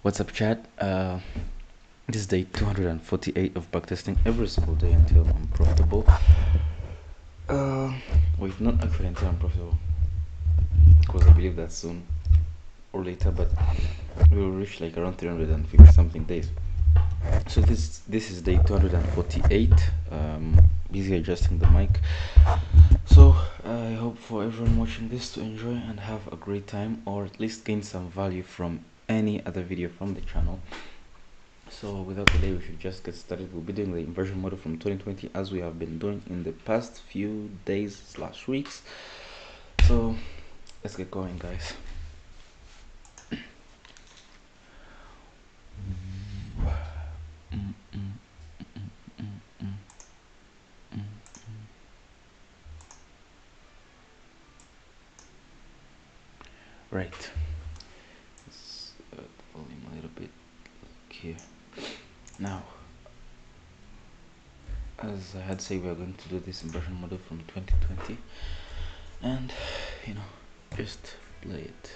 What's up, chat? This is day 248 of backtesting every single day until I'm profitable. Wait, not actually until I'm profitable, because I believe that soon or later, but we will reach like around 350 something days. So this is day 248. Busy adjusting the mic. So I hope for everyone watching this to enjoy and have a great time, or at least gain some value from any other video from the channel. So without delay, we should just get started. We'll be doing the inversion model from 2020 as we have been doing in the past few days / weeks. So let's get going, guys. Right. Let's the volume a little bit here. Now, as I had said, we are going to do this inversion model from 2020, and just play it.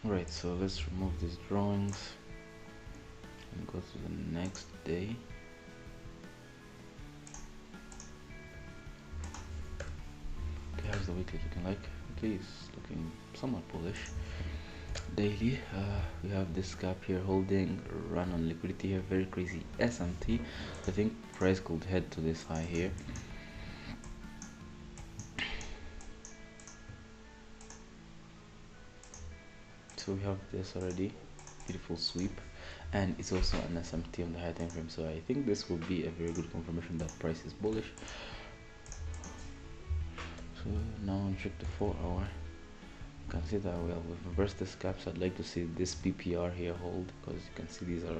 Right, so let's remove these drawings and go to the next day. Okay, how's the weekly looking like? Okay, it's looking somewhat bullish. Daily, we have this gap here holding, run on liquidity here, very crazy SMT. I think price could head to this high here. So we have this already, beautiful sweep, and it's also an SMT on the high time frame. So I think this will be a very good confirmation that price is bullish. So now check the 4 hour. You can see that we've reversed this gap, so I'd like to see this PPR here hold, because you can see these are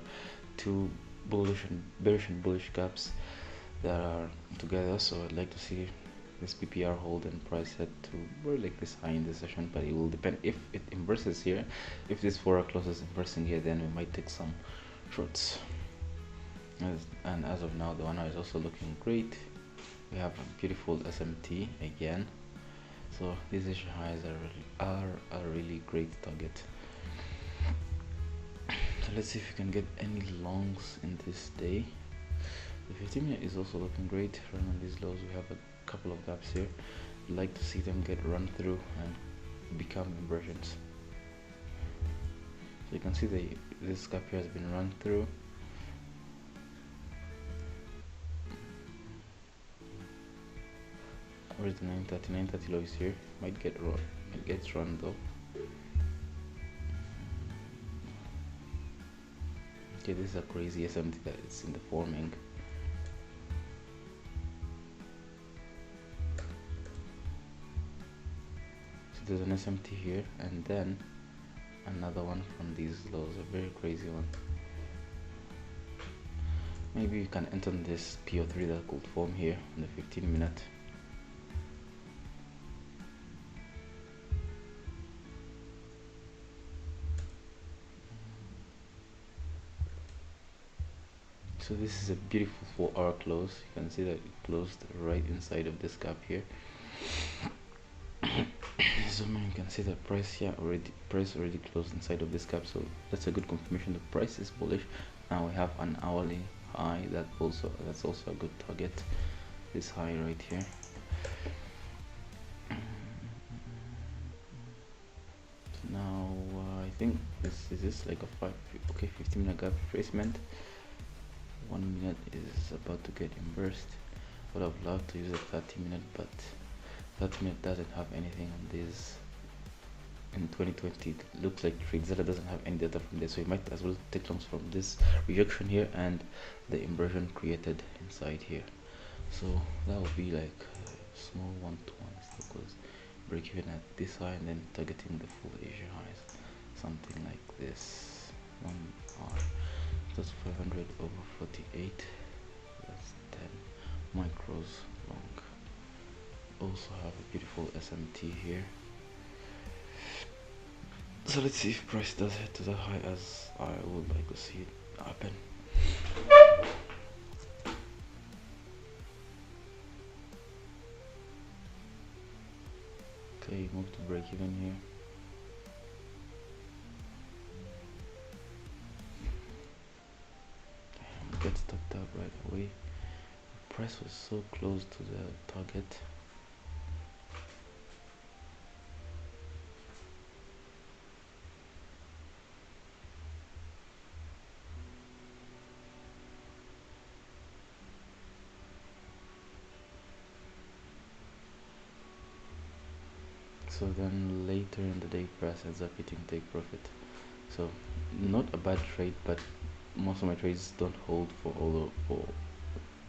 two bullish and bearish and bullish gaps that are together. So I'd like to see this PPR hold and price head to very like this high in this session, but it will depend if it inverses here. If this 4 hour closes inversing here, then we might take some shorts. And as of now, the 1 hour is also looking great. We have a beautiful SMT again. So these issue highs are a really great target. So let's see if we can get any longs in this day. The 15 minute is also looking great. Run on these lows, we have a couple of gaps here. I'd like to see them get run through and become inversions. So you can see this gap here has been run through. Where's the 930 low is here? Might get run though. Okay, this is a crazy SMT that it's in the forming. So there's an SMT here, and then another one from these lows, a very crazy one. Maybe you can enter this PO3 that could form here in the 15 minute. So this is a beautiful 4 hour close. You can see that it closed right inside of this gap here. So you can see the price here already closed inside of this gap, so that's a good confirmation the price is bullish. Now we have an hourly high that's also a good target, this high right here. So now I think this is like a 15 minute gap retracement. 1 minute is about to get inversed. Would have loved to use a 30 minute, but 30 minute doesn't have anything on this. In 2020, it looks like TradeZilla doesn't have any data from this, so you might as well take longs from this rejection here and the inversion created inside here. So that would be like a small 1-to-1 because break even at this high and then targeting the full Asia highs, something like this. 1 hour. That's 500 over 48. That's 10 micros long. Also have a beautiful SMT here. So let's see if price does head to the high as I would like to see it happen. Okay, move to break even here. Get stopped out right away. Price was so close to the target. So then later in the day price ends up hitting take profit. So not a bad trade, but most of my trades don't hold for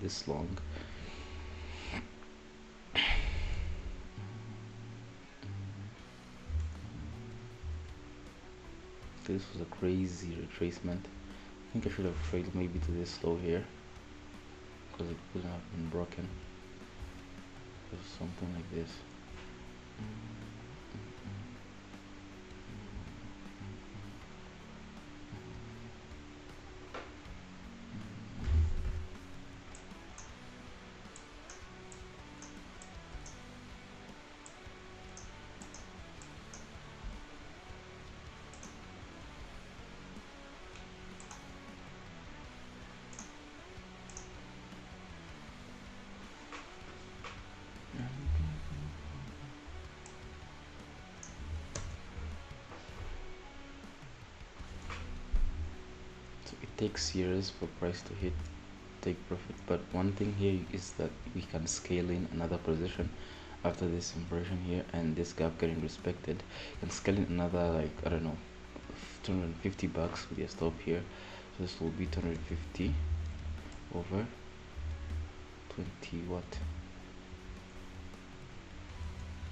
this long. This was a crazy retracement. I think I should have traded maybe to this low here because it couldn't have been broken. Or something like this. Takes years for price to hit take profit, but one thing here is that we can scale in another position after this inversion here and this gap getting respected. You can scale in another, like, I don't know, 250 bucks with your stop here. So this will be 250 over 20 what,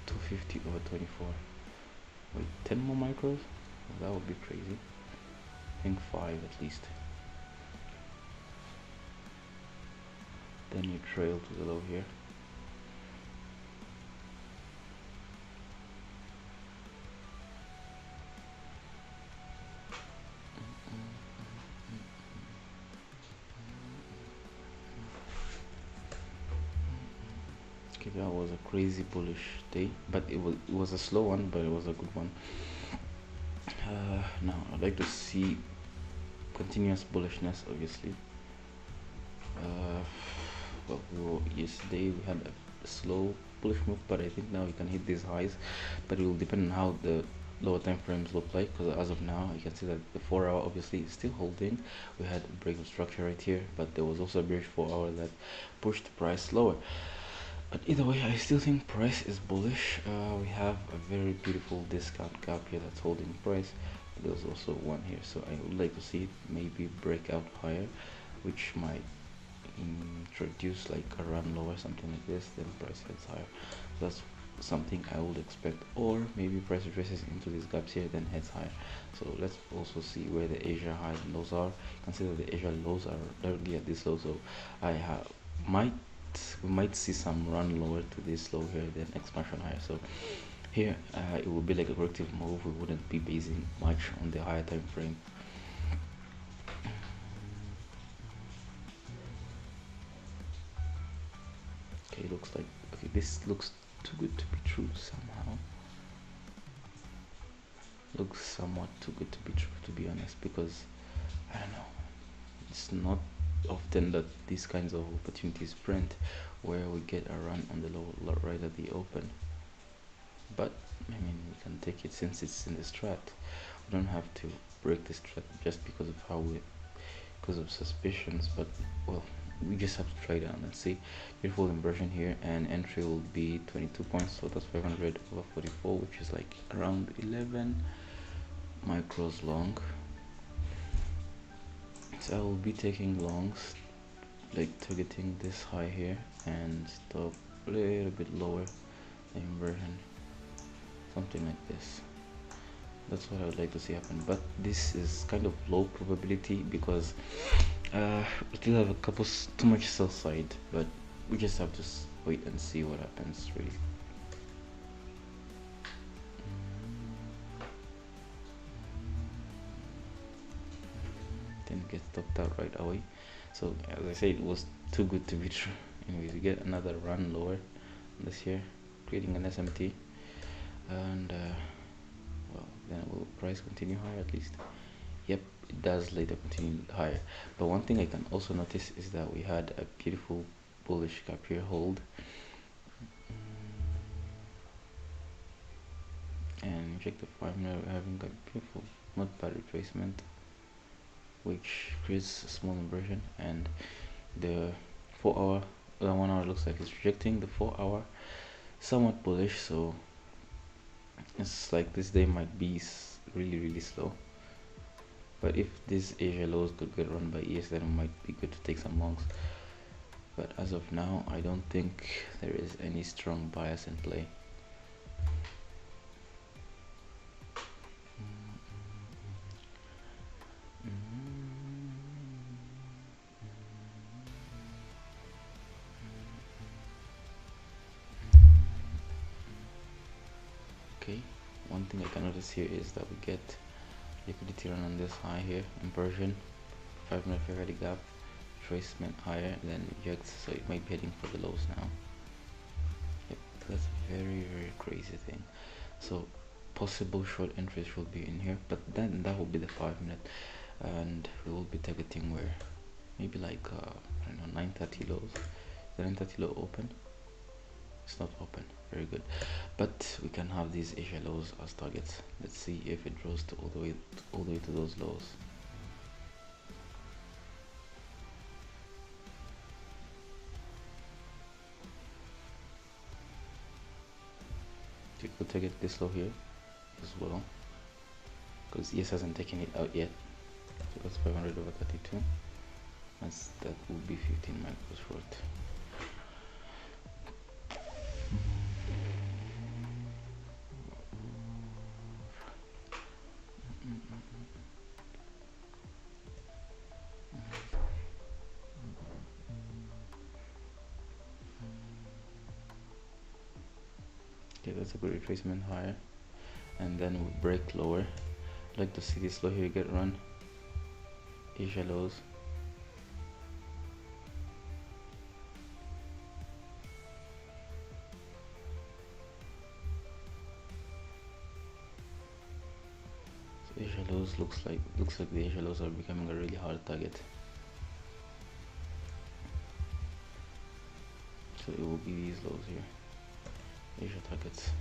250 over 24. Wait, 10 more micros? Well, that would be crazy. I think 5 at least. Then you trail to the low here. Okay, that was a crazy bullish day, but it was a slow one, but it was a good one. Now I'd like to see continuous bullishness, obviously. Well, yesterday we had a slow bullish move, but I think now we can hit these highs, but it will depend on how the lower time frames look like, because as of now you can see that the 4 hour obviously is still holding. We had a break of structure right here, but there was also a bearish 4 hour that pushed the price lower. But either way, I still think price is bullish. We have a very beautiful discount gap here that's holding price. There's also one here, so I would like to see it maybe break out higher, which might introduce like a run lower, something like this, then price heads higher. So that's something I would expect, or maybe price retraces into these gaps here, then heads higher. So let's also see where the Asia highs and lows are. Consider the Asia lows are directly at this low, so we might see some run lower to this low here, then expansion higher. So here it will be like a corrective move. We wouldn't be basing much on the higher time frame. Okay, looks like, okay, this looks too good to be true somehow. Looks somewhat too good to be true, to be honest, because I don't know, it's not often that these kinds of opportunities print where we get a run on the low right at the open. But I mean, we can take it since it's in the strat. We don't have to break the strat just because of suspicions, but well, we just have to try it out and see. Beautiful inversion here, and entry will be 22 points, so that's 500 over 44, which is like around 11 micros long. So I will be taking longs, like targeting this high here and stop a little bit lower the inversion, something like this. That's what I would like to see happen, but this is kind of low probability because we still have a couple too much sell side, but we just have to wait and see what happens really. get stopped out right away. So as I said, it was too good to be true. Anyways, we get another run lower this here, creating an SMT, and well, then will price continue higher at least? Yep, it does later continue higher. But one thing I can also notice is that we had a beautiful bullish gap here hold, and check the 5 minute, we're having a beautiful not bad retracement, which creates a small inversion, and the 4 hour, the 1 hour looks like it's rejecting. The 4 hour somewhat bullish, so it's like this day might be really slow. But if this Asia lows could get run by ES, then it might be good to take some longs. But as of now, I don't think there is any strong bias in play. Okay, one thing I can notice here is that we get liquidity run on this high here, inversion, 5 minute fair value gap, tracement higher, then rejects, so it might be heading for the lows now. Yep, that's a very crazy thing. So possible short entries will be in here, but then that will be the 5 minute, and we will be targeting where maybe like I don't know, 9:30 lows. The 9:30 low open? It's not open. Very good, but we can have these Asia lows as targets. Let's see if it rose to all the way to those lows. We could target this low here as well, because ES hasn't taken it out yet. So that's 500 over 32. That will be 15 micros short. Okay, that's a good retracement higher, and then we break lower. I'd like to see this low here get run. Asia lows. So Asia lows looks like the Asia lows are becoming a really hard target. So it will be these lows here. Asia targets.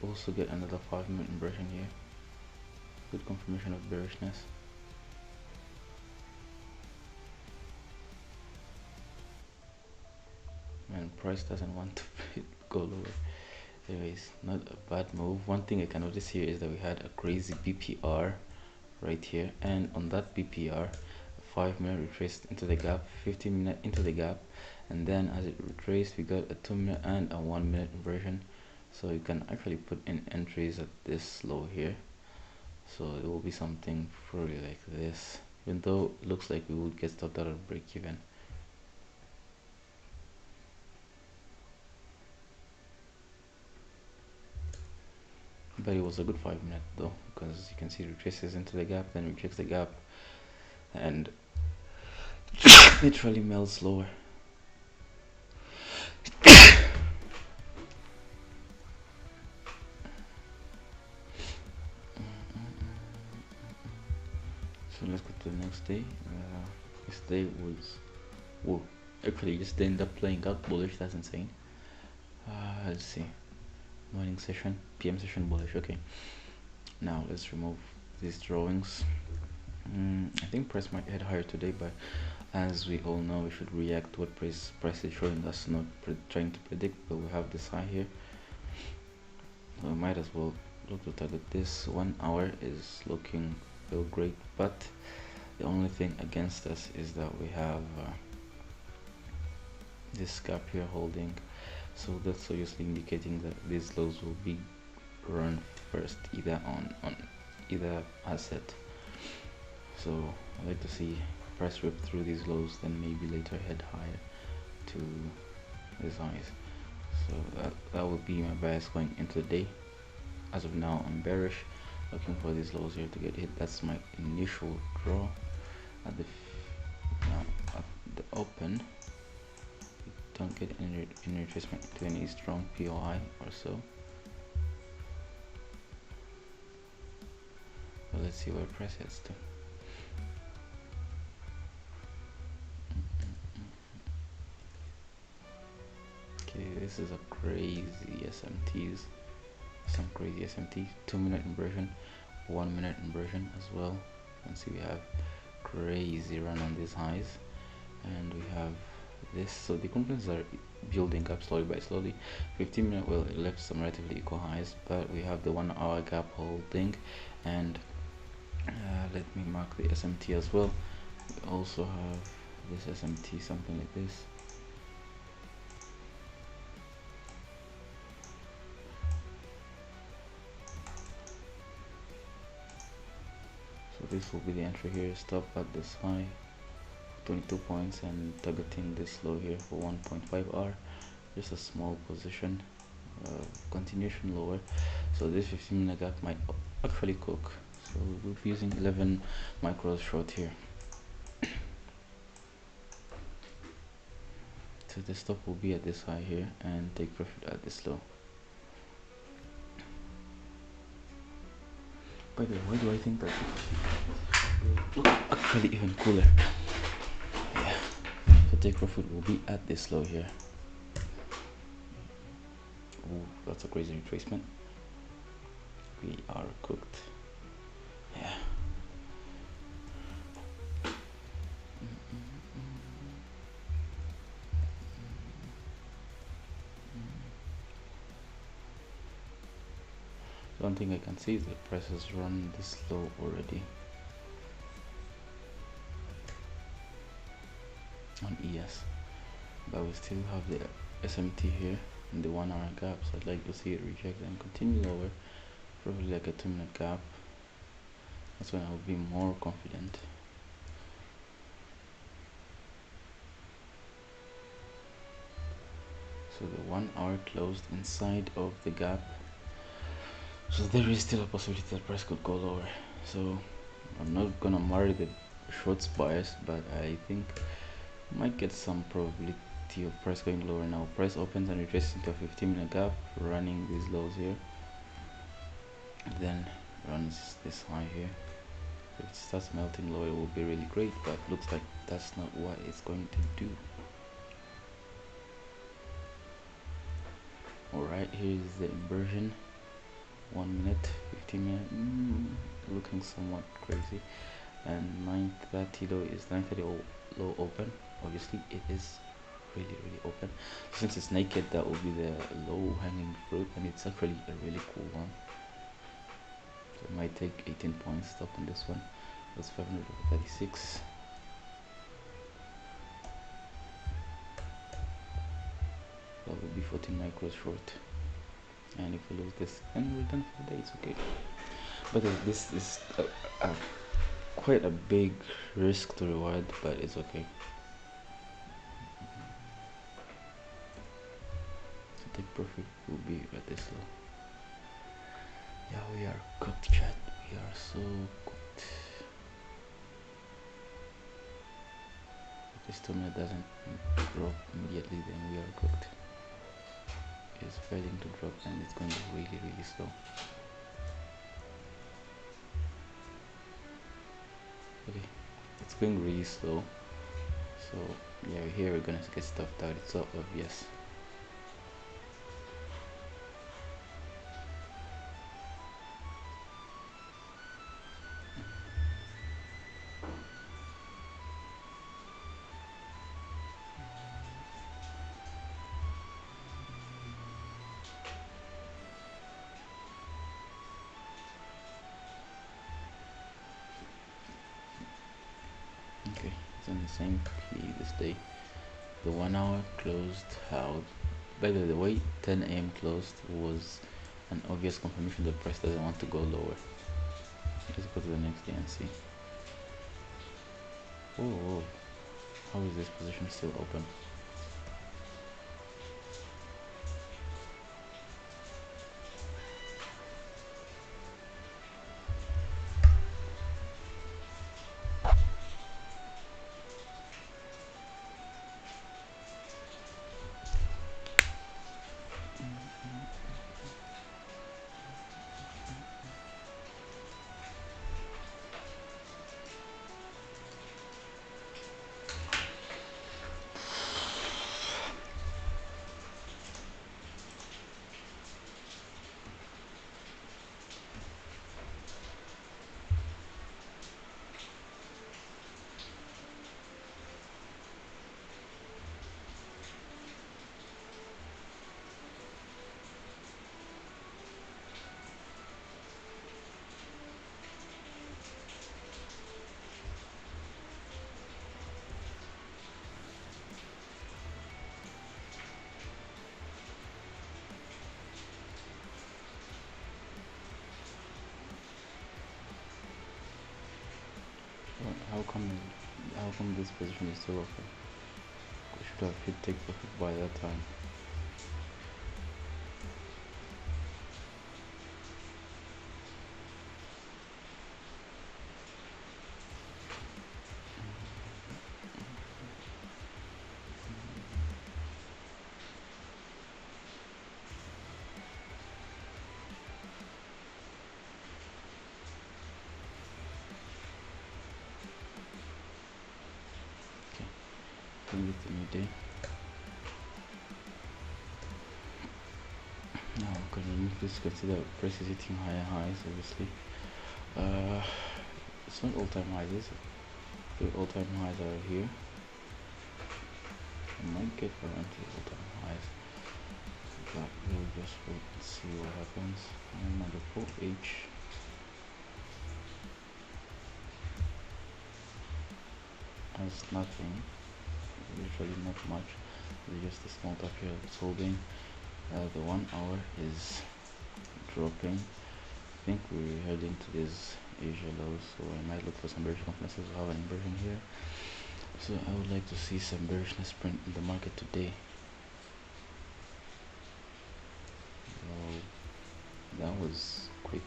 We also get another 5 minute inversion here. Good confirmation of bearishness. And price doesn't want to go lower. Anyways, not a bad move. One thing I can notice here is that we had a crazy BPR right here, and on that BPR, 5 minute retraced into the gap, 15 minute into the gap, and then as it retraced we got a 2 minute and a 1 minute inversion. So you can actually put in entries at this low here, so it will be something probably like this, even though it looks like we would get stopped out of break even. But it was a good 5 minute though, because you can see it retraces into the gap, then rejects the gap, and literally melts lower. So let's go to the next day. This day was, whoa, actually just ended up playing out bullish. That's insane. Let's see, morning session, PM session bullish. Okay, now let's remove these drawings. I think price might head higher today, but as we all know, we should react to what price is showing us, not trying to predict. But we have this high here, so we might as well look to target this. 1 hour is looking real great, but the only thing against us is that we have this gap here holding, so that's obviously indicating that these lows will be run first, either on either asset. So I like to see price rip through these lows, then maybe later head higher to these highs. So that would be my bias going into the day. As of now, I'm bearish, looking for these lows here to get hit. That's my initial draw at the now at the open. Don't get any retracement to any strong POI or so. Well, let's see where price heads to. Okay, this is a crazy SMTs. Some crazy SMT. 2-minute inversion, 1-minute inversion as well. You can see we have crazy run on these highs, and we have this. So the confluences are building up slowly by slowly. 15-minute will elect some relatively equal highs, but we have the 1 hour gap holding, and let me mark the SMT as well. We also have this SMT, something like this. So this will be the entry here. Stop at this high, 22 points, and targeting this low here for 1.5 hour. Just a small position, continuation lower. So this 15-minute gap might actually cook. So we'll be using 11 micros short here. So the stop will be at this high here and take profit at this low. By the way, why do I think that it will look actually even cooler? Yeah, so take profit will be at this low here. Ooh, that's a crazy retracement. We are cooked. Yeah. One thing I can see is that price has run this low already on ES, but we still have the SMT here in the 1 hour gap, so I'd like to see it reject and continue lower, probably like a 2-minute gap. That's when I'll be more confident. So the 1 hour closed inside of the gap, so there is still a possibility that price could go lower. So I'm not gonna marry the shorts bias, but I think might get some probability of price going lower now. Price opens and retraces into a 15-minute gap, running these lows here, then runs this high here. If it starts melting lower, it will be really great, but looks like that's not what it's going to do. Alright, here is the inversion. 1 minute, 15-minute, looking somewhat crazy. And 930 low is 930 low open. Obviously it is really open. Since it's naked, that will be the low hanging fruit, and it's actually a really cool one. So it might take 18 points. Stop on this one. That's 536. That will be 14 micros short, and if we lose this, then we're done for the day. It's okay, but this is quite a big risk to reward, but it's okay. So take profit will be at this low. Yeah, we are cooked, chat. We are so cooked. If this 2-minute doesn't drop immediately, then we are cooked. It's failing to drop, and it's going really slow. Okay, it's going really slow. So yeah, here we're gonna get stuffed out. It's so obvious. Okay, it's on the same P this day. The 1 hour closed out. By the way, 10 AM closed was an obvious confirmation that price doesn't want to go lower. Let's go to the next day and see. Whoa, how is this position still open? how come this position is still open? We should have hit take profit by that time. With the new day. Now we're gonna remove this. Consider price is hitting higher highs, obviously. It's not all-time highs, is it? The all-time highs are here. I might get around to all-time highs, but we'll just wait and see what happens. And on the 4H, has nothing. Literally not much. It's just a small top here that's holding. The 1 hour is dropping. I think we're heading to this Asia low, so I might look for some bearish confluences. We have an inversion here, so I would like to see some bearishness print in the market today. So that was quick.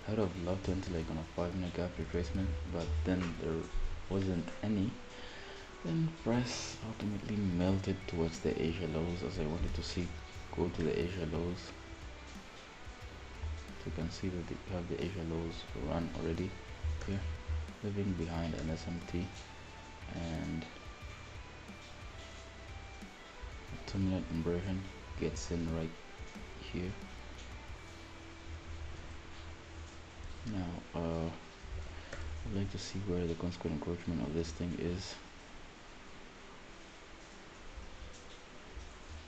I would have loved to enter like on a 5-minute gap retracement, but then there wasn't any. Then price ultimately melted towards the Asia lows, as I wanted to see go to the Asia lows. So you can see that we have the Asia lows run already here, leaving behind an SMT, and 2-minute inversion gets in right here. Now I'd like to see where the consequent encroachment of this thing is,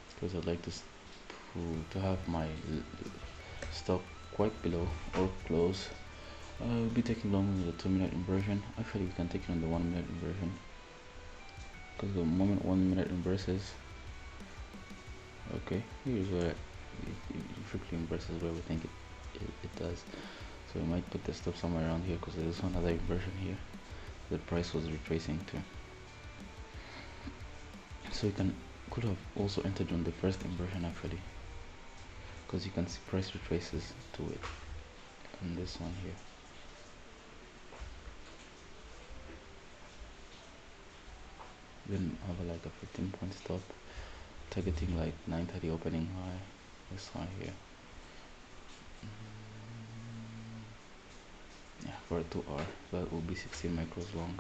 because I'd like to have my stop quite below or close. We'll be taking long on the 2-minute inversion. Actually, we can take it on the 1-minute inversion, because the moment 1-minute inverses, okay, here's where it strictly inverses where we think it does. So we might put the stop somewhere around here, because there's another inversion here the price was retracing to. So you could have also entered on the first inversion actually, because you can see price retraces to it on this one here. Then have like a 15-point stop, targeting like 9:30 opening high, this high here. Yeah, for a 2 hour, that will be 16 micros long.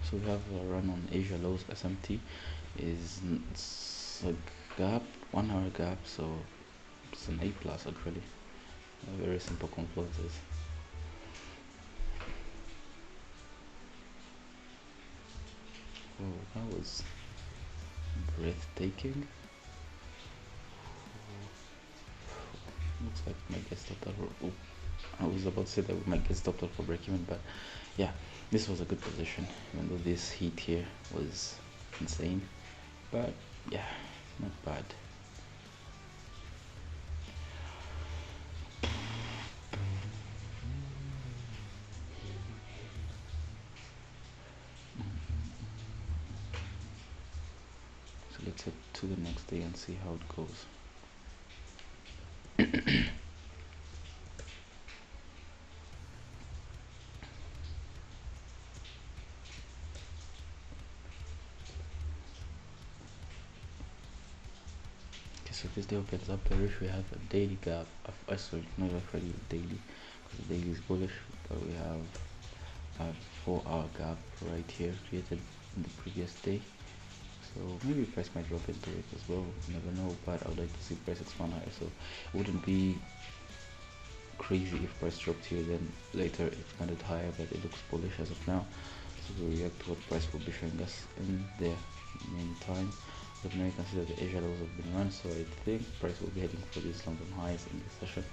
So we have a run on Asia lows. SMT is a gap, 1 hour gap, so it's an A plus actually. Very simple confluences. Oh, that was breathtaking. Looks like we might get stopped out for, I was about to say that we might get stopped out for break even, but yeah, this was a good position, even though this heat here was insane. But yeah, not bad. So let's head to the next day and see how it goes. So this day opens up bearish. We have a daily gap. Sorry, not actually daily, because the daily is bullish, but we have a 4-hour gap right here created in the previous day. So maybe price might drop into it as well. You never know, but I would like to see price expand higher. So it wouldn't be crazy if price dropped here, then later it expanded higher, but it looks bullish as of now. So we'll react to what price will be showing us in the meantime. But now you can see that the Asia lows have been run, so I think price will be heading for these London highs in this session.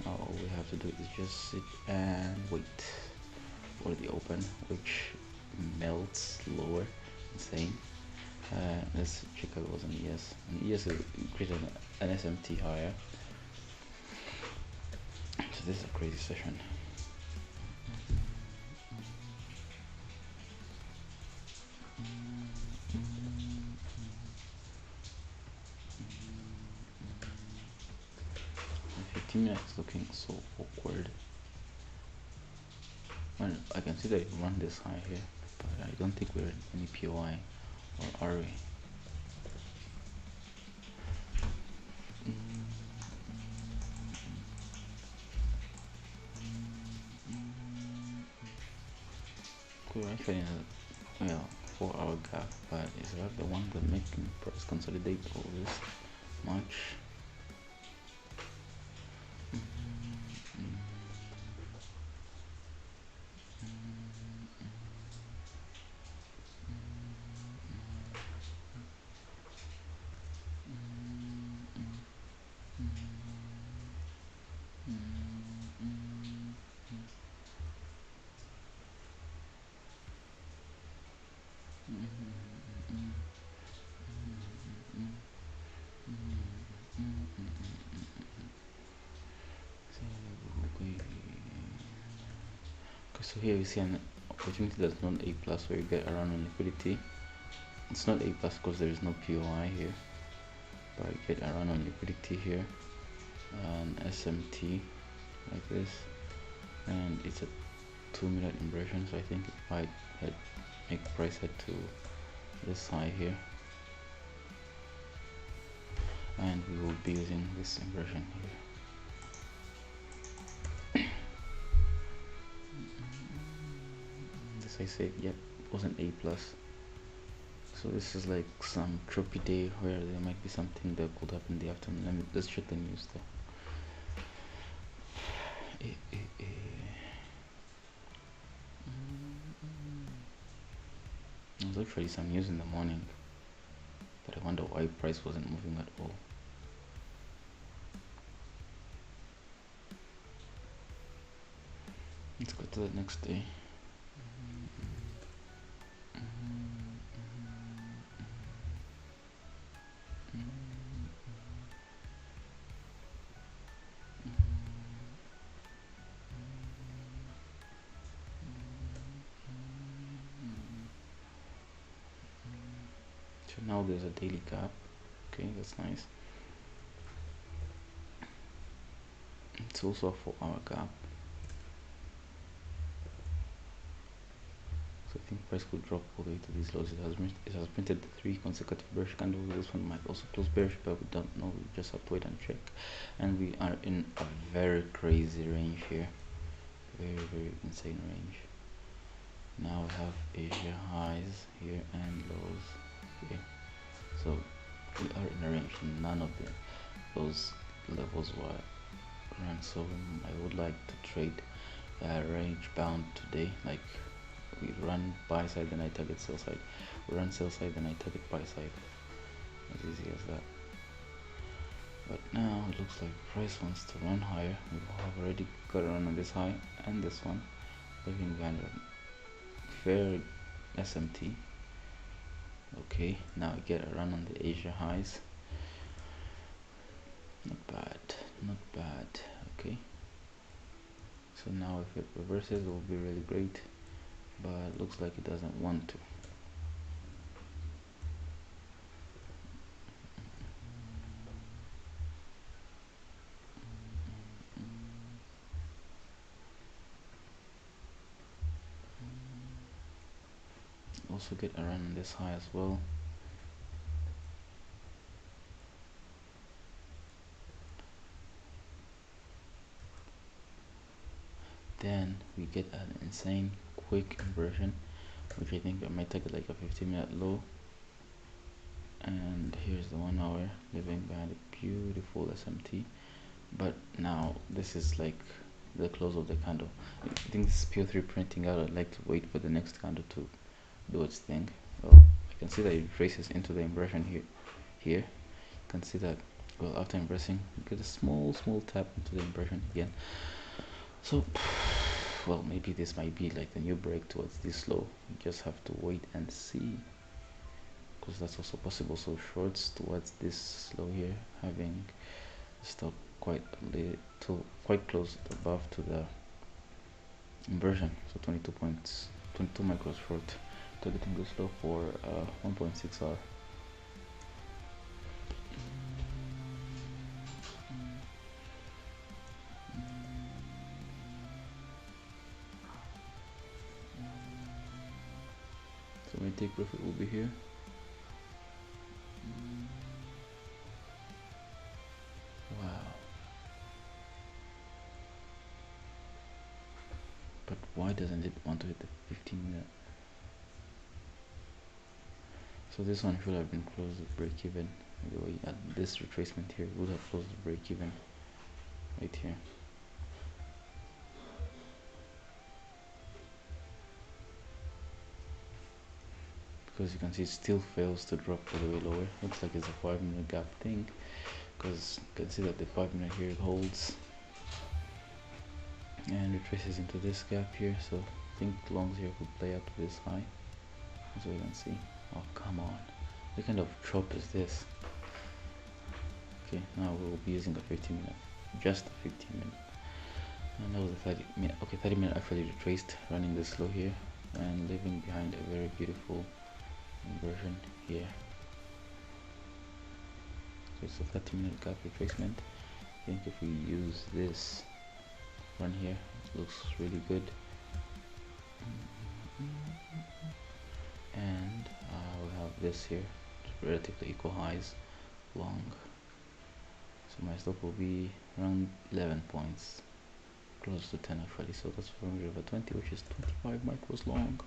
Now all we have to do is just sit and wait for the open, which melts lower. Insane. Let's check out what was an ES. An ES created an SMT higher. So this is a crazy session. The 15 minutes looking so awkward. Well, I can see that you run this high here, but I don't think we're in any POI, or are we? We're actually in a 4-hour gap, but is that the one that making price consolidate all this much? So here we see an opportunity that's not A plus, where you get around on liquidity. It's not A plus because there is no POI here, but you get around on liquidity here, and SMT like this, and it's a 2-minute inversion, so I think it might make price head to this high here, and we will be using this inversion here. This I said, yep, wasn't A plus. So this is like some trippy day where there might be something that could happen in the afternoon. Let's check the news though. There's actually some news in the morning, but I wonder why price wasn't moving at all. Let's go to the next day. So now there's a daily gap. Okay, that's nice. It's also a 4-hour gap. So I think price could drop all the way to these lows. It has printed 3 consecutive bearish candles. This one might also close bearish, but we don't know. We just have to wait and check. And we are in a very crazy range here. Very insane range. Now we have Asia highs here and lows here. So we are in a range. None of those levels were run. So I would like to trade range bound today. Like we run buy side, then I target sell side. We run sell side, then I target buy side. As easy as that. But now it looks like price wants to run higher. We have already got a run on this high and this one, leaving behind a fair SMT. Okay, now we get a run on the Asia highs. Not bad. Okay, so now if it reverses, it will be really great, but it looks like it doesn't want to. Also get a run on this high as well. Then we get an insane quick inversion, which I think I might target like a 15-minute low. And here's the 1 hour, leaving behind a beautiful SMT. But now this is like the close of the candle. I think this is PO3 printing out. I'd like to wait for the next candle to do its thing. Well, I can see that it traces into the inversion here. You can see that, well, after inversing, you get a small tap into the inversion again. So well, maybe this might be like the new break towards this low. You just have to wait and see, because that's also possible. So shorts towards this low here, having stop quite a little, quite close above to the inversion. So 22 points, 22 micros short, targeting this low for 1.6 hour. So my take profit will be here. Wow. But why doesn't it want to hit the 15 minute? So this one should have been closed at break even. Anyway, at this retracement here would have closed the break even right here. Because you can see it still fails to drop all the way lower. Looks like it's a 5-minute gap thing, because you can see that the 5-minute here holds and retraces into this gap here. So I think longs here could play up to this high, as we can see. Oh, come on, what kind of chop is this? Okay, now we'll be using a 15 minute, just a 15 minute. And that was a 30 minute. Okay, 30 minute actually retraced, running this low here and leaving behind a very beautiful inversion here. So it's a 30-minute gap retracement. I think if we use this run here, it looks really good. And we have this here, relatively equal highs, long. So my stop will be around 11 points, close to 10 actually. So that's 400 over 20, which is 25 micros long.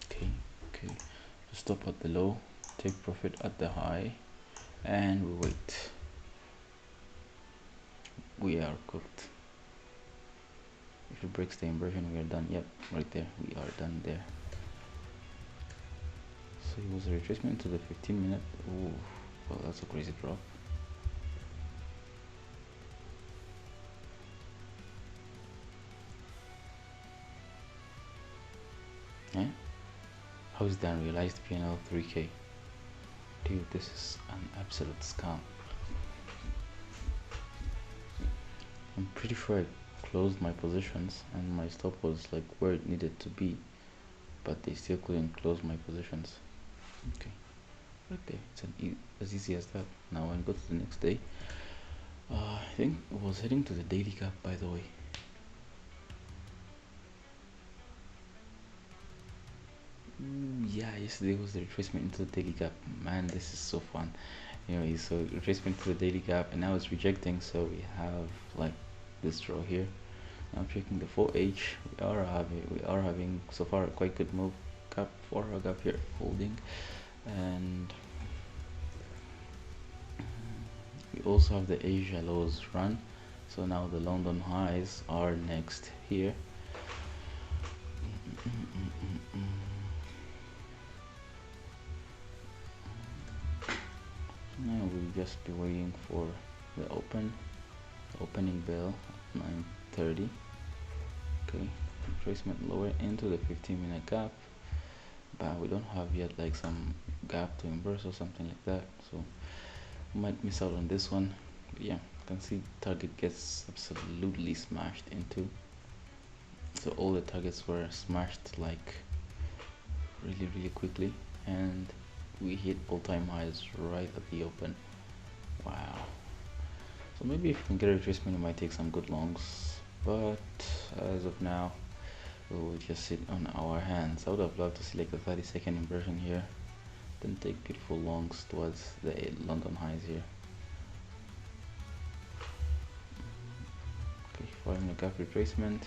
Okay, to stop at the low, take profit at the high, and we wait. We are cooked. If it breaks the inversion, we are done. Yep, right there, we are done there. So it was a retracement to the 15 minute. Ooh, well, that's a crazy drop. Yeah? How is the unrealized P&L 3K? Dude, this is an absolute scam. I'm pretty sure I closed my positions and my stop was like where it needed to be, but they still couldn't close my positions. Okay, right there, it's as easy as that. Now when I go to the next day, I think it was heading to the daily gap, by the way. Yeah, yesterday was the retracement into the daily gap. Man, this is so fun. Anyway, so retracement to the daily gap, and now it's rejecting. So we have like this draw here. Now checking the 4H, we are having so far a quite good move. Gap 4 gap here holding, and we also have the Asia lows run. So now the London highs are next here. Now we'll just be waiting for the opening bell at 9:30. Okay, retracement lower into the 15-minute gap, but we don't have yet like some gap to inverse or something like that, so we might miss out on this one. But yeah, you can see target gets absolutely smashed into. So all the targets were smashed like really quickly, and we hit all-time highs right at the open. Wow. So maybe if we can get a retracement, we might take some good longs, but as of now we'll just sit on our hands. I would have loved to see like a 30-second inversion here, then take beautiful longs towards the London highs here. Okay, 5-minute gap retracement.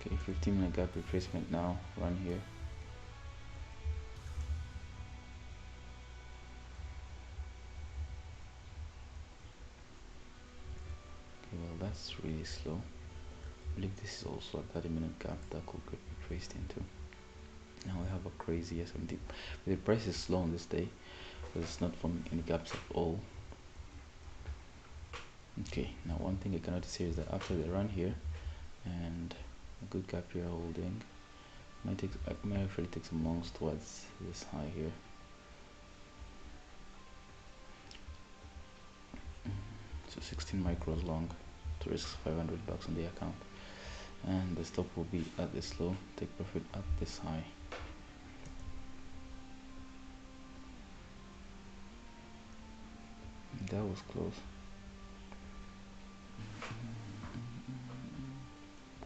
Okay, 15-minute gap retracement now, run here. Okay, well that's really slow. I believe this is also a 30-minute gap that could get retraced into. Now we have a crazy SMT. The price is slow on this day because it's not forming any gaps at all. Okay, now one thing I can notice here is that after the run here and a good gap here holding, I might actually take some longs towards this high here. So 16 micros long to risk $500 on the account, and the stop will be at this low, take profit at this high. That was close.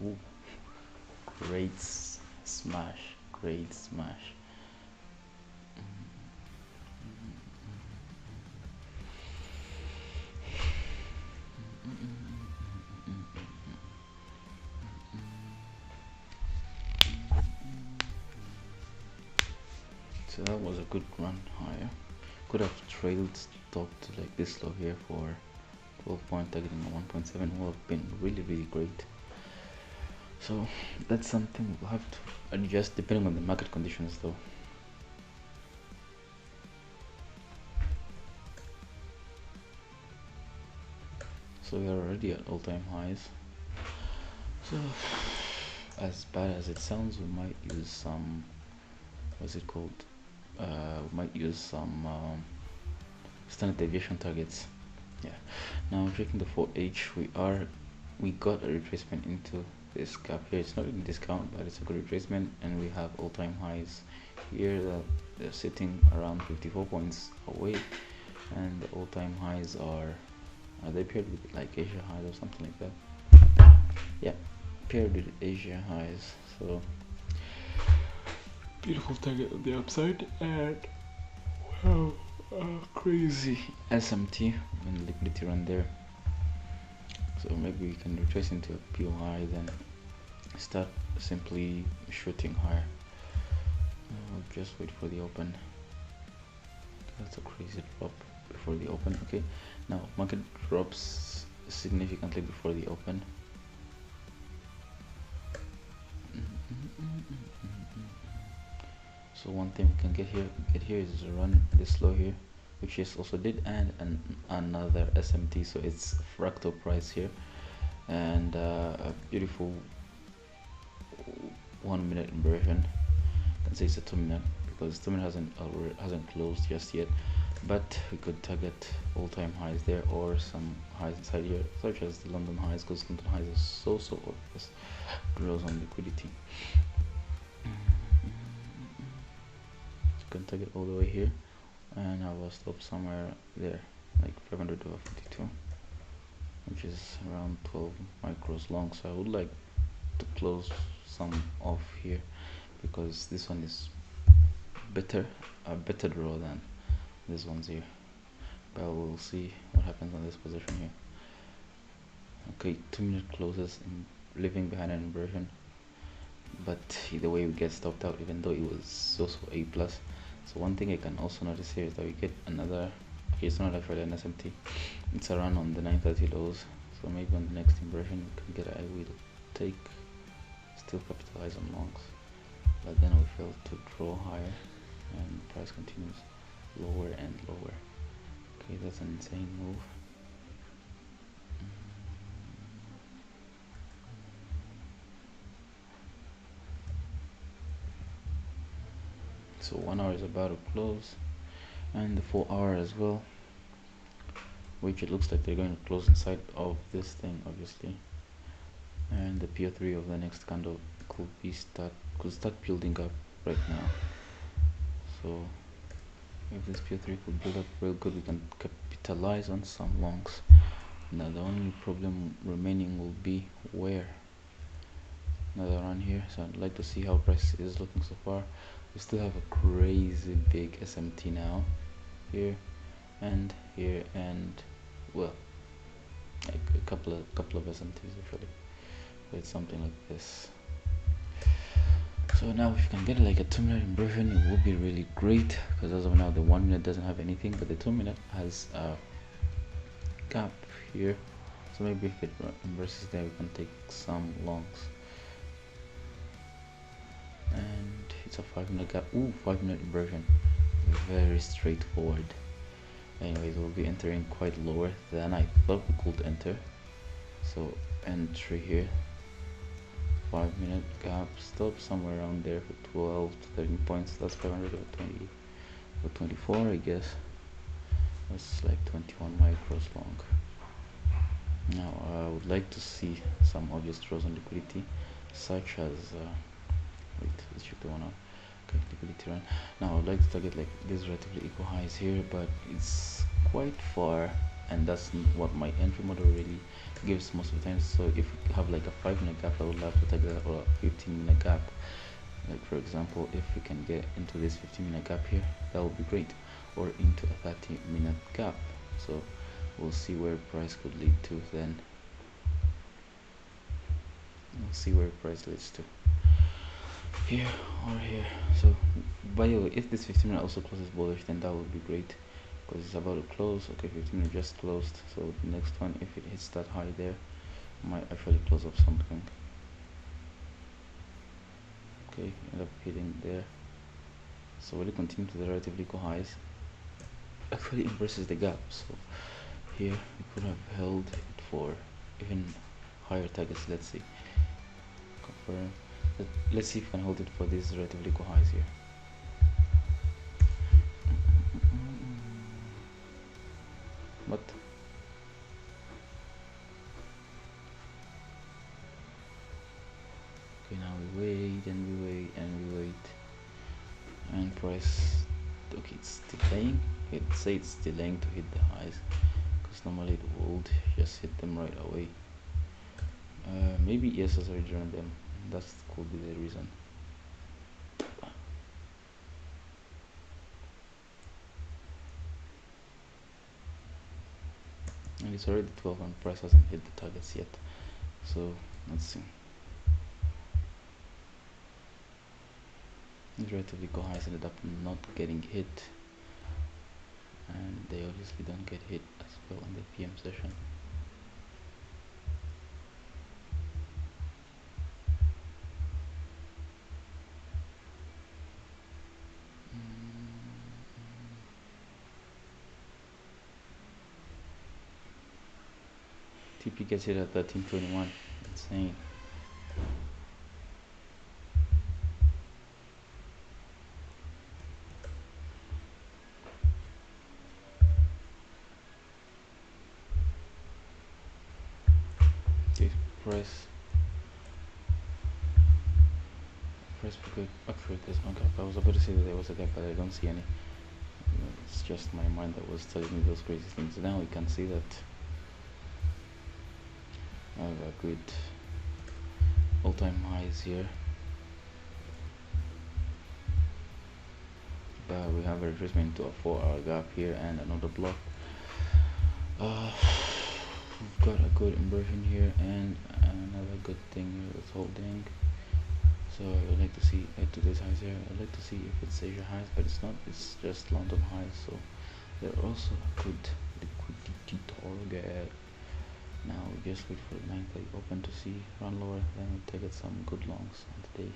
Ooh. Great smash, great smash. So that was a good run higher. Could have trailed stop to like this low here for 12 point, targeting a 1.7 would have been really great. So that's something we'll have to adjust depending on the market conditions though. So we are already at all-time highs. So as bad as it sounds, we might use some, what's it called? We might use some standard deviation targets. Yeah. Now checking the 4H, we got a retracement into this gap here. It's not in discount, but it's a good retracement, and we have all-time highs here that they're sitting around 54 points away, and the all-time highs are they paired with like Asia highs or something like that. Yeah, paired with Asia highs. So beautiful target on the upside, and wow, crazy SMT and liquidity run there. So maybe we can retrace into a POI, then start simply shooting higher. We'll just wait for the open. That's a crazy drop before the open. Okay, now market drops significantly before the open. So one thing we can get here is a run this low here, which is also did, and another SMT. So it's fractal price here, and a beautiful 1 minute inversion. I can say it's a 2 minute because 2 minute hasn't closed just yet, but we could target all-time highs there or some highs inside here, such as the London highs, because London highs is so obvious, grows on liquidity. Can target all the way here, and I will stop somewhere there, like 500 to 52, which is around 12 micros long. So I would like to close some off here because this one is a better draw than this one's here, but we'll see what happens on this position here. Okay, 2 minute closes and leaving behind an inversion, but either way we get stopped out, even though it was also A plus. So one thing I can also notice here is that we get another, okay, it's not actually an SMT, it's a run on the 930 lows. So maybe on the next inversion we can get, I will take, still capitalize on longs, but then we fail to draw higher and price continues lower and lower. Okay, that's an insane move. So 1 hour is about to close, and the 4 hour as well, which it looks like they're going to close inside of this thing obviously, and the PO3 of the next candle could start building up right now. So if this PO3 could build up real good, we can capitalize on some longs. Now the only problem remaining will be where. Another run here, so I'd like to see how price is looking so far. We still have a crazy big SMT now, here and here, and well, like a couple of SMTs actually. It's something like this. So now if you can get like a 2 minute inversion, it will be really great, because as of now the 1 minute doesn't have anything, but the 2 minute has a gap here. So maybe if it inverses there, we can take some longs. And it's a 5-minute gap. Ooh, 5-minute inversion. Very straightforward. Anyways, we'll be entering quite lower than I thought we could enter. So entry here, 5-minute gap, stop somewhere around there for 12 to 13 points. That's 520 or 24, I guess. That's like 21 micros long. Now I would like to see some obvious draws on liquidity, such as wait, let's check the one out. Okay, liquidity run. Now I would like to target like these relatively equal highs here, but it's quite far, and that's what my entry model really gives most of the time. So if we have like a 5-minute gap, I would love to target that, or a 15-minute gap. Like for example, if we can get into this 15-minute gap here, that would be great, or into a 30-minute gap. So we'll see where price could lead to then. We'll see where price leads to, here or here. So by the way, if this 15-minute also closes bullish, then that would be great, because it's about to close. Okay, 15-minute just closed, so the next one, if it hits that high there, might actually close up something. Okay, end up hitting there. So we'll continue to the relatively equal highs. Actually inverses the gap, so here we could have held it for even higher targets. Let's see, confirm. Let's see if we can hold it for these relatively equal highs here. But okay, now we wait and we wait and we wait, and price, okay, it's delaying. Let's say it's delaying to hit the highs, because normally it would just hit them right away. Maybe ES has already joined them. That could be the reason. And it's already 12 and price hasn't hit the targets yet. So let's see. These relatively equal highs ended up not getting hit, and they obviously don't get hit as well in the PM session. TP gets hit at 1321. Insane. Okay, price good. Actually, there's no gap. I was about to say that there was a gap, but I don't see any. It's just my mind that was telling me those crazy things. Now we can see that I have a good all-time highs here, but we have a retracement to a 4-hour gap here and another block. We've got a good inversion here and another good thing here that's holding. So I would like to see today's highs here. I'd like to see if it's Asia highs, but it's not. It's just London highs. So they're also a good liquidity target. Now we just wait for the 9:30 open to see run lower, then we take it some good longs on the day.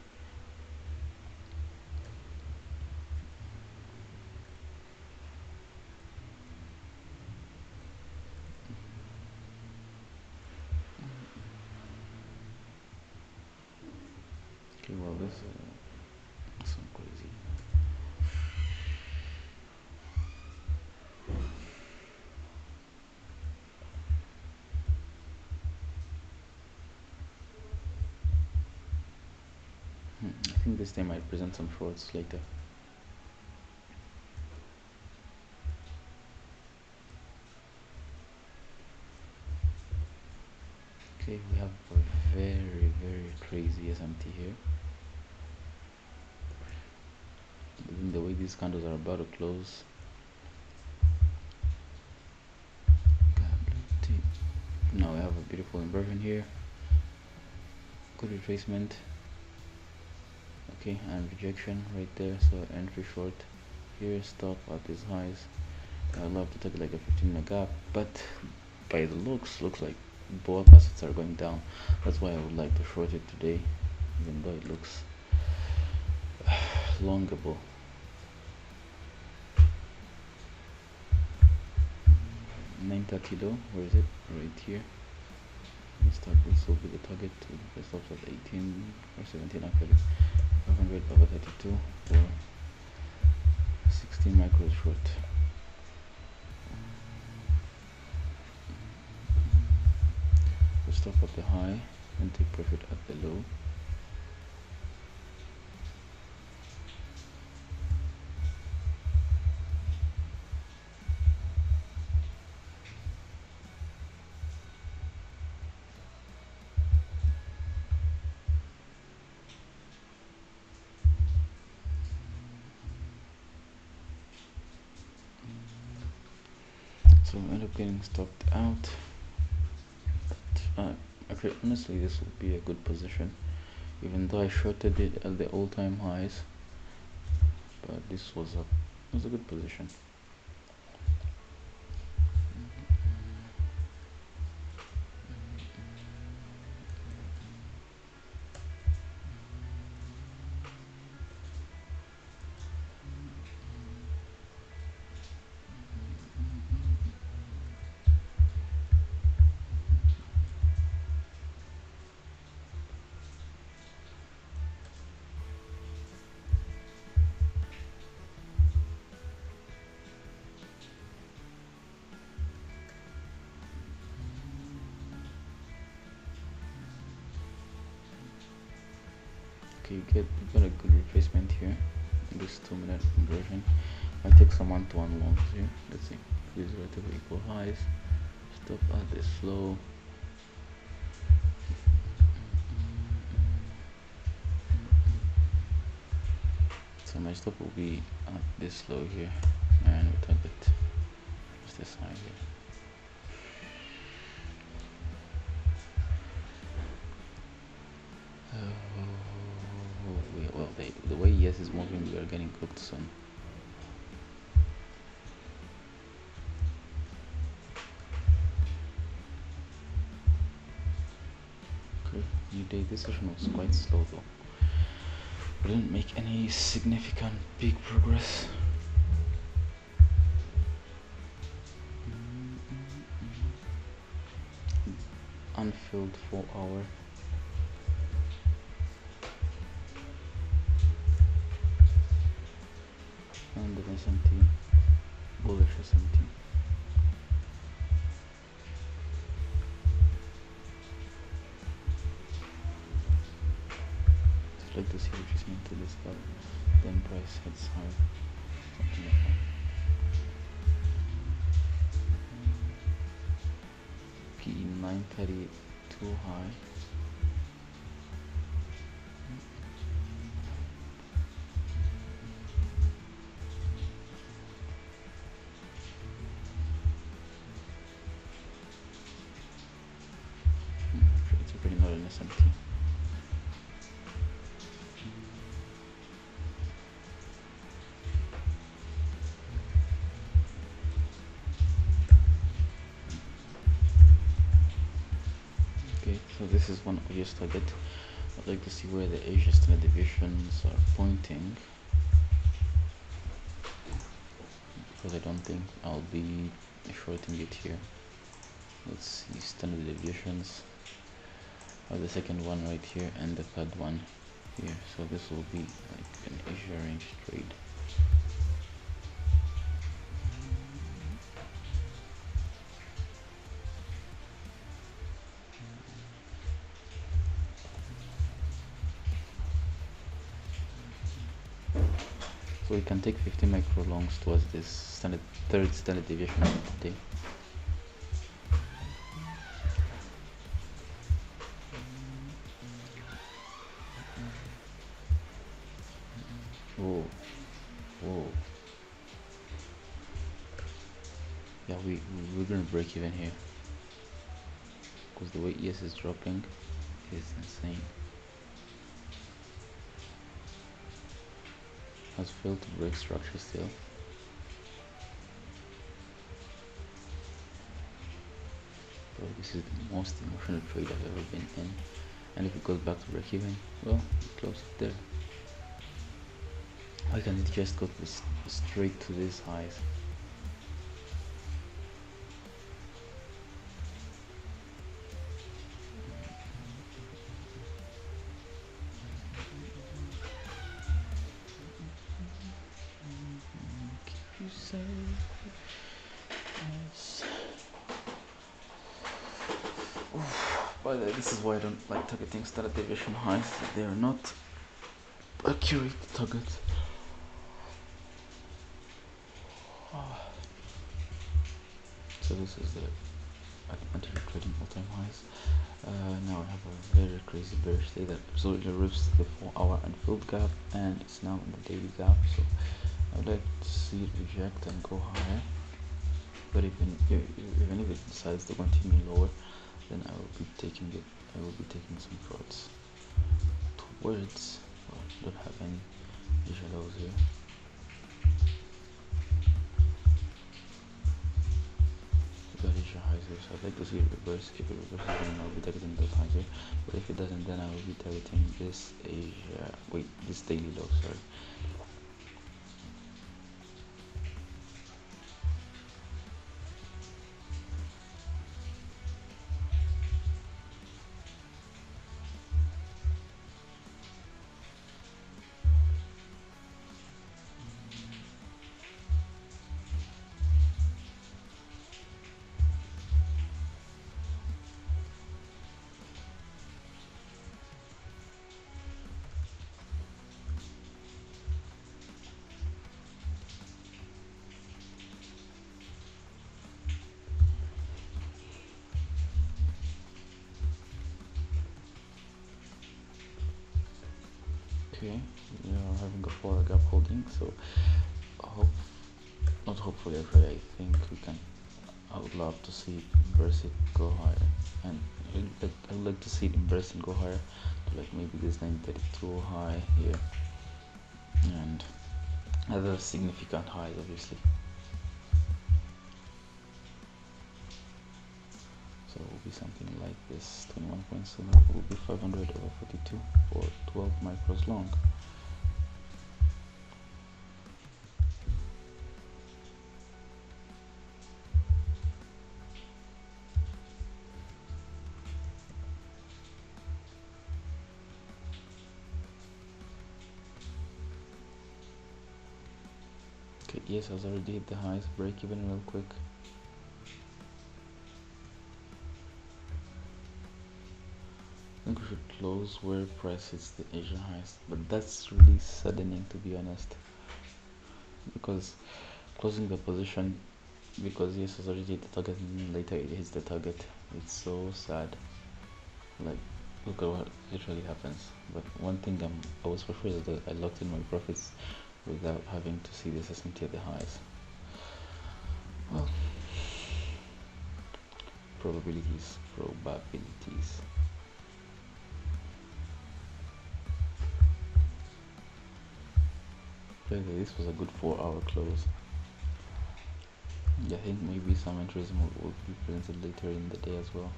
Okay, well this is some crazy. I think this day might present some shorts later. Okay, we have a very crazy SMT here. Given the way these candles are about to close, now we have a beautiful inversion here, good retracement, okay, and rejection right there. So entry short here, stop at these highs. I'd love to take like a 15-minute gap, but by the looks like both assets are going down. That's why I would like to short it today, even though it looks longable. 930 low, where is it? Right here. This will be the target to the stops at 18 or 17 actually. 500 over 32 for 16 micros short. We'll stop at the high and take profit at the low. So I end up getting stopped out. Actually, honestly, this will be a good position, even though I shorted it at the all-time highs. But this was a good position. Okay, you got a good retracement here in this 2-minute conversion. I take some 1-to-1 longs here. Let's see. These relatively equal highs. Stop at this low. So my stop will be at this low here, and we target just this high here. Well, the way ES is moving, we are getting cooked soon. Okay, new day. This session was quite slow though. We didn't make any significant big progress. Unfilled 4-hour. And the SMT, bullish SMT. I'd like to see retracement to this level, then price heads higher, something like that. PE 930 too high. It's already not an SMT. Okay, so this is one obvious target. I'd like to see where the Asia standard deviations are pointing, because I don't think I'll be shorting it here. Let's see, standard deviations. I have the second one right here and the third one here, so this will be like an Asia range trade. So we can take 50 micro longs towards this third standard deviation of the day. Whoa, whoa. Yeah, we're gonna break even here, because the way ES is dropping is insane. Has failed to break structure still. this is the most emotional trade I've ever been in, and if it goes back to break even, well, close it there. Why can't it just go straight to these highs? You say yes. By the way, this is why I don't like targeting standard deviation highs. They are not accurate targets. So this is the anti trading all-time highs. Now I have a very crazy bearish day that absolutely rips the 4-hour unfilled gap, and it's now in the daily gap. So I would like to see it reject and go higher. But even if it decides to continue lower, then I will be taking it. I will be taking some shorts towards. Well, don't have any Asia lows here. Got Asia highs here, so I'd like to see it reverse. If it reverses, then I'll be targeting those highs here. But if it doesn't, then I will be targeting this Asia. Wait, this daily low. Sorry. Okay, we are having a 4 gap holding, so not hopefully, actually, I think we can. I would love to see it inverse it, go higher, and I would like to see it inverse and go higher to like maybe this 932 high here, and other significant highs, obviously. So it will be something like this. 21 points, so that will be 500 over 42 for 12 micros long. Okay, yes, I already hit the highs. Break even real quick. I think we should close where price hits the Asian highs, but that's really saddening, to be honest, because closing the position, because yes, it's already hit the target and later it hits the target. It's so sad. Like, look at what literally happens. But one thing I was for sure is that I locked in my profits without having to see this SMT at the highs. Well, probabilities. This was a good 4-hour close. I think maybe some entries will be presented later in the day as well.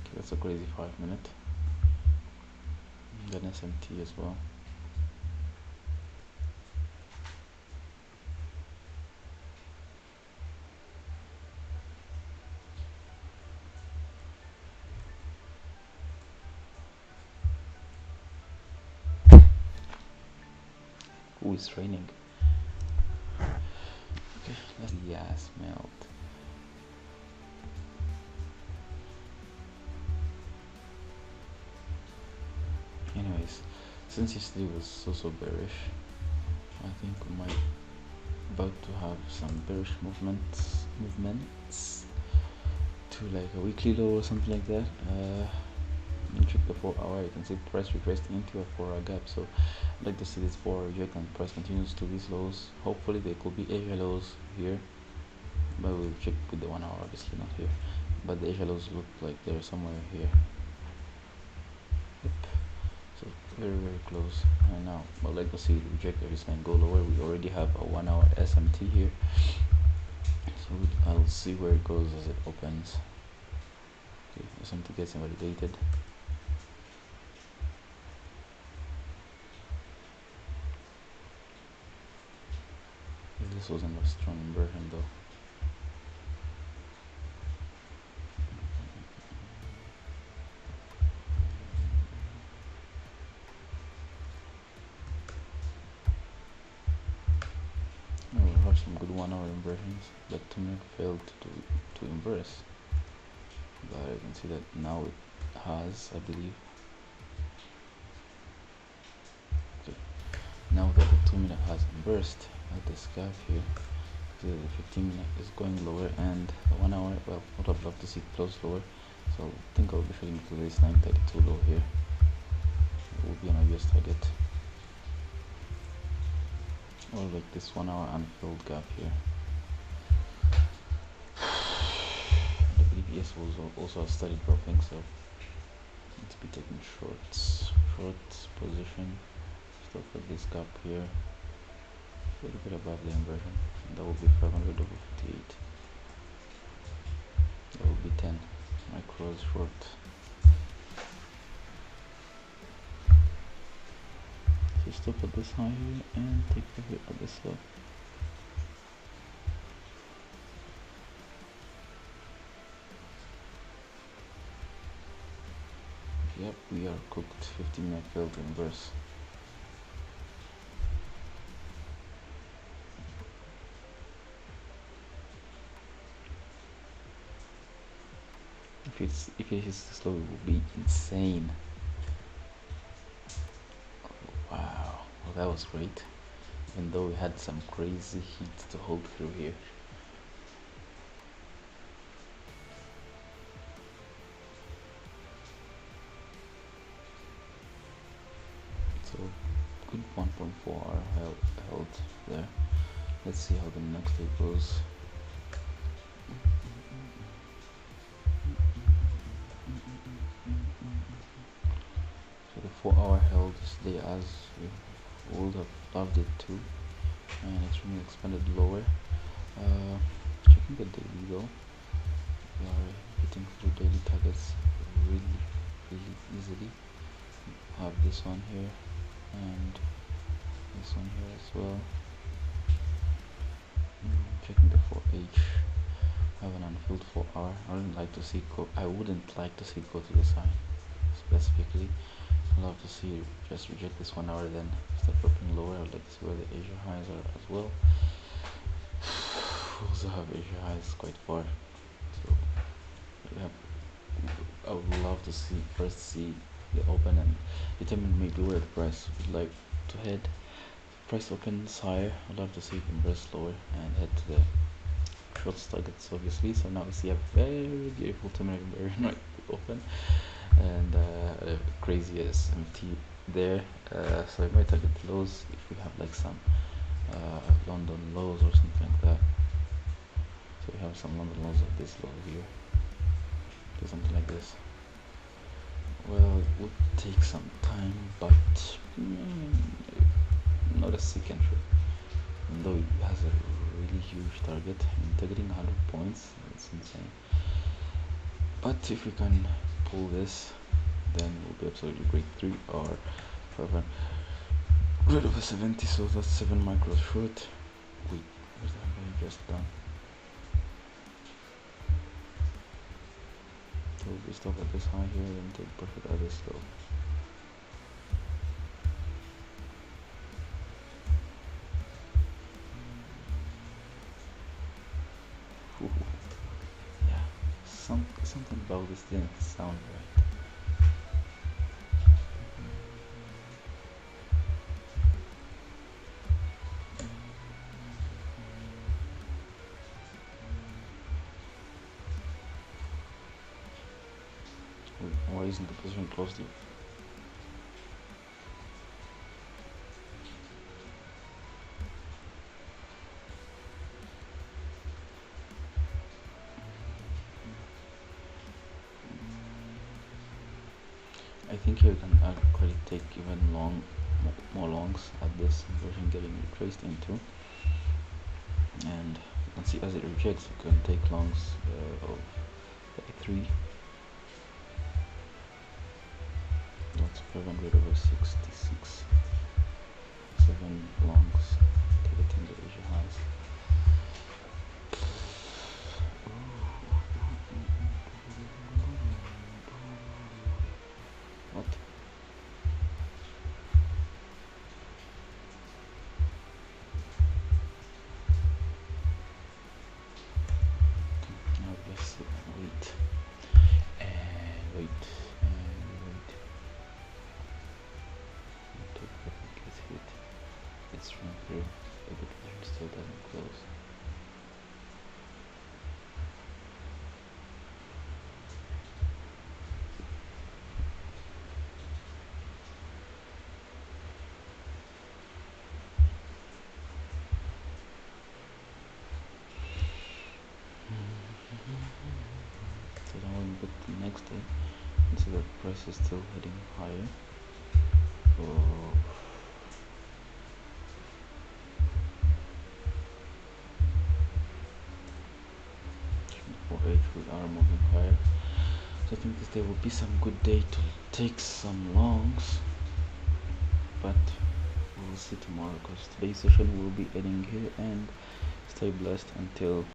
Okay, that's a crazy 5-minute. Then SMT as well. Ooh, it's raining. Okay, let's the ass melt. Anyways, since yesterday was so bearish, I think we might about to have some bearish movements to like a weekly low or something like that. You check the 4-hour, you can see price retracing into a 4-hour gap. So I'd like to see this 4-hour reject and price continues to these lows. Hopefully there could be Asia lows here, but we'll check with the 1 hour, obviously not here, but the Asia lows look like they're somewhere here. Yep. So very close. And now I'd like to see it reject every sign, go lower. We already have a 1 hour SMT here, so I'll see where it goes as it opens. Okay, SMT gets invalidated. This wasn't a strong inversion though. We have some good 1 hour inversions, but 2 minute failed to inverse. But I can see that now it has, I believe. Okay. Now that the 2 minute has inversed at this gap here, the 15 minute is going lower, and the 1 hour, well, I would have loved to see it close lower, so I think I'll be fitting to this 932 low here. It will be an obvious target, or like this 1 hour unfilled gap here. I believe ES was also started dropping, so let's be taking short position. Stop at this gap here, a little bit above the inversion, and that will be 500 over 58. That will be 10 micros short. So stop at this high here and take the hit at this low. Yep, we are cooked. 15 minute failed inverse. If it hits this low, it will be insane. Wow, well, that was great. Even though we had some crazy heat to hold through here. So good 1.4 hour held there. Let's see how the next day goes. So the 4 hour held this day as we would have loved it too, and it's really expanded lower. Checking the daily though, we are hitting through daily targets really easily. Have this one here and this one here as well. Checking the 4H, have an unfilled 4 hour. I wouldn't like to see it go to the side specifically. I'd love to see it just reject this 1 hour, then start dropping lower. I'd like to see where the Asia highs are as well. We also have Asia highs quite far, so I would love to first see the open and determine maybe where the price would like to head. Price opens higher, I'd love to see it inverse lower and head to the short targets obviously. So now we see a very beautiful 2-minute inversion right open, and crazy SMT there. So I might target lows if we have like some London lows or something like that. So we have some London lows of this low here, do something like this. Well, it would take some time, but not a sick entry. Even though it has a really huge target, targeting 100 points, it's insane. But if we can pull this, then we'll be absolutely great. 3 or 500 over 70, so that's 7 micros short. Wait, what's that guy just done? So we stop at this high here and take profit at this low. Yeah, something about this didn't sound right. Why isn't the position closely? I think here can actually take even more longs at this inversion getting retraced into, and you can see as it rejects you can take longs of A3. That's 500 over 66, 7 longs targeting the Asia highs. What? Now let's wait and wait and wait until it gets hit. It's run through, but the position still doesn't close. So now when we get to the next day, you can see that price is still heading higher. So for H we are moving higher. So I think this day will be some good day to take some longs, but we'll see tomorrow because today's session will be ending here, and stay blessed until